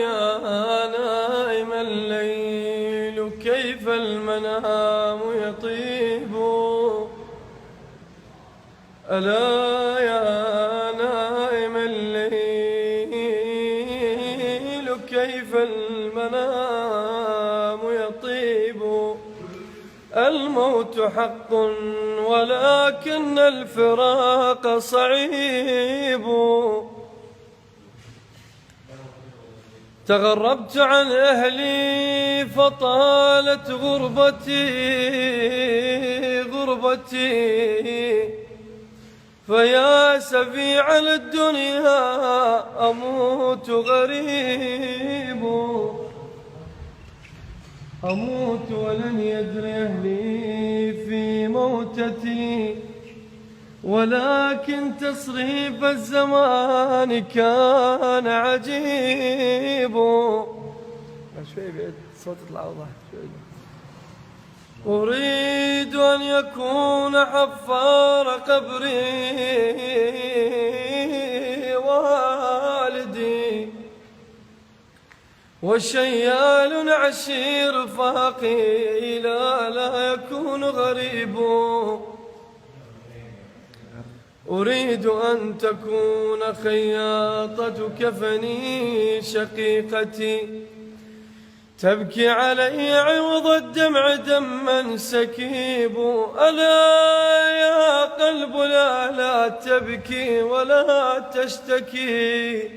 يا نائم الليل كيف المنام يطيب. ألا يا نائم الليل كيف المنام يطيب. الموت حق ولكن الفراق صعيب. تغربت عن أهلي فطالت غربتي فيا سفيع الدنيا أموت غريب. أموت ولن يدري أهلي في موتتي ولكن تصريف الزمان كان عجيب. شوي بعد صوت يطلع واضح شوي. أريد أن يكون حفار قبري والدي وشيال عشير فاقي لا يكون غريب. أريد أن تكون خياطة كفني شقيقتي تبكي علي عوض الدمع دما سكيب. ألا يا قلب لا تبكي ولا تشتكي.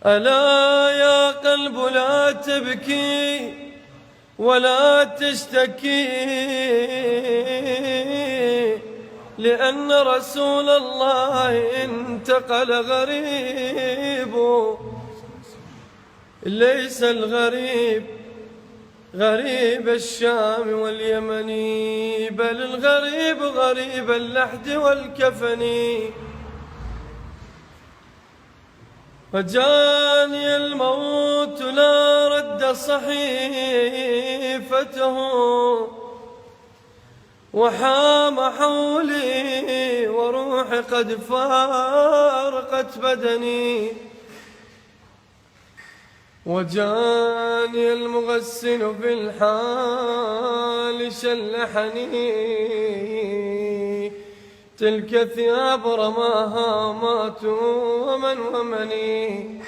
ألا يا قلب لا تبكي ولا تشتكي لأن رسول الله انتقل غريب. ليس الغريب غريب الشام واليمن بل الغريب غريب اللحد والكفن. فجاني الموت لا رد صحيفته وحام حولي وروحي قد فارقت بدني. وجاني المغسل في الحال شلحني تلك ثياب رماها مات ومن ومني.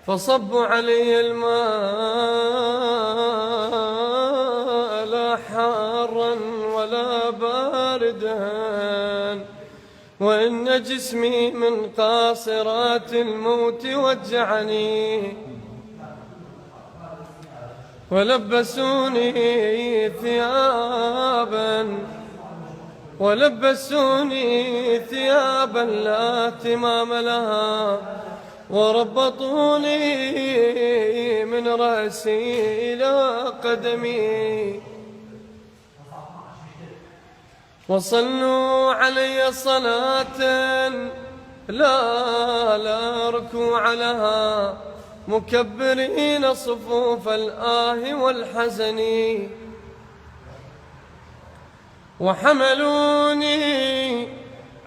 فصبوا علي الماء لا حارا ولا باردا وإن جسمي من قاصرات الموت وجعني. ولبسوني ثيابا لا اهتمام لها وربطوني من رأسي إلى قدمي. وصلوا علي صلاة لا ركوع لها مكبرين صفوف الآه والحزن. وحملوني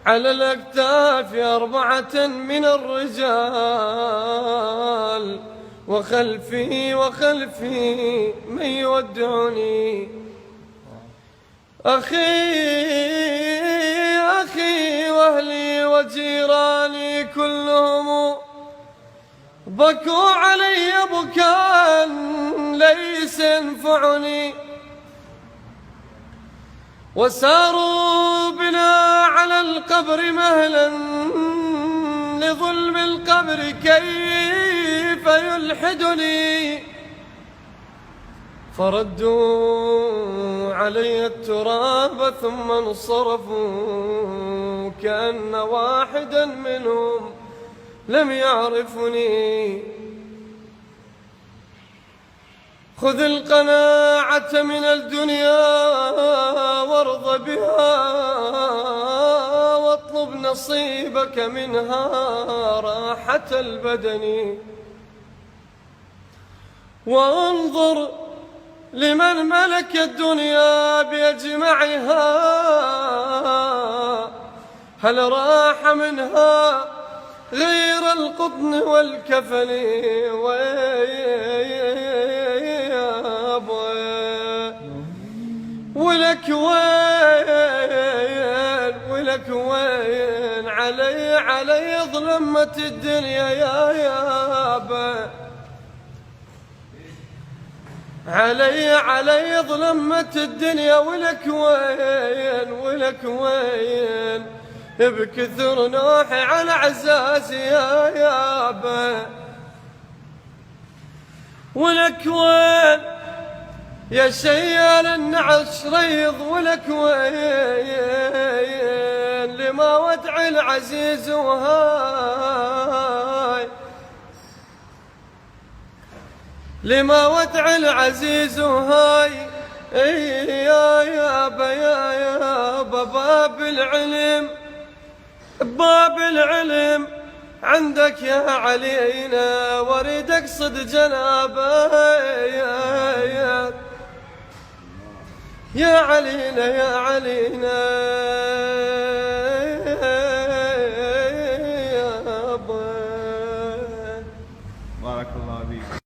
على الأكتاف 4 من الرجال وخلفي من يودعني. أخي وأهلي وجيراني كلهم بكوا علي بكاء ليس ينفعني. وساروا بنا على القبر مهلا لظلم القبر كيف يلحدني. فردوا علي التراب ثم انصرفوا كأن واحدا منهم لم يعرفني. خذ القناعة من الدنيا وارض بها واطلب نصيبك منها راحة البدن. وانظر لمن ملك الدنيا بأجمعها هل راح منها غير القطن والكفن ولك وين ولك وين علي ظلمت الدنيا يا يابا علي ظلمت الدنيا ولك وين بكثر نوحي على عزازي يا يابا ولك وين يا شيال النعش ريض ولك وين لما ودع العزيز وهاي لما ودع العزيز وهاي يا يابا باب العلم عندك يا علينا واريد اقصد جنابه يا علينا